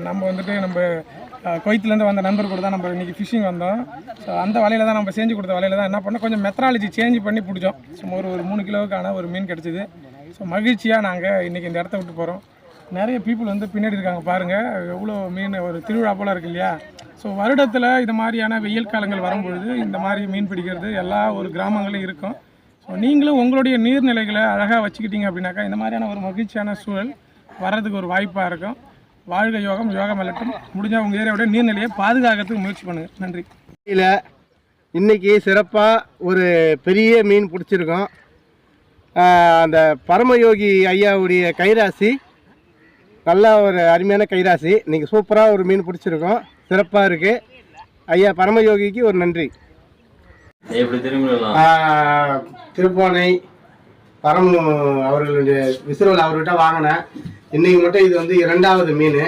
நம்ம வந்துட்டு நம்ம குவைத்திலேருந்து வந்த நண்பர் கூட தான் நம்ம இன்றைக்கி ஃபிஷிங் வந்தோம். ஸோ அந்த வலையில் தான் நம்ம செஞ்சு கொடுத்த வலையில் தான் என்ன பண்ணோம், கொஞ்சம் மெத்தடாலஜி சேஞ்ச் பண்ணி பிடிச்சோம். சும்மா ஒரு 3 கிலோவுக்கான ஒரு மீன் கிடச்சிது. ஸோ மகிழ்ச்சியாக நாங்கள் இன்றைக்கி இந்த இடத்த விட்டு போகிறோம். நிறைய பீப்புள் வந்து பின்னாடி இருக்காங்க பாருங்கள், எவ்வளோ மீன் ஒரு திருவிழா போல் இருக்கு இல்லையா. ஸோ வருடத்தில் இது மாதிரியான வெயில் காலங்கள் வரும்பொழுது இந்த மாதிரி மீன் பிடிக்கிறது எல்லா ஒரு கிராமங்களும் இருக்கும். ஸோ நீங்களும் உங்களுடைய நீர்நிலைகளை அழகாக வச்சுக்கிட்டீங்க அப்படின்னாக்கா இந்த மாதிரியான ஒரு மகிழ்ச்சியான சூழல் வர்றதுக்கு ஒரு வாய்ப்பாக இருக்கும். வாழ்க யோகம், யோகம் வெல்லட்டும். முடிஞ்சால் உங்கள் ஏரியாவுடைய நீர்நிலையை பாதுகாக்கிறதுக்கு முயற்சி பண்ணுங்கள். நன்றி. இன்றைக்கி சிறப்பாக ஒரு பெரிய மீன் பிடிச்சிருக்கோம். அந்த பரமயோகி ஐயாவுடைய கைராசி நல்லா ஒரு அருமையான கைராசி. இன்றைக்கி சூப்பராக ஒரு மீன் பிடிச்சிருக்கோம், சிறப்பாக இருக்குது. ஐயா பரமயோகிக்கு ஒரு நன்றி. திருப்போனை பரம் அவர்களுடைய விசிறுவல் அவர்கிட்ட வாங்கினேன். இன்றைக்கி மட்டும் இது வந்து 2வது மீன்.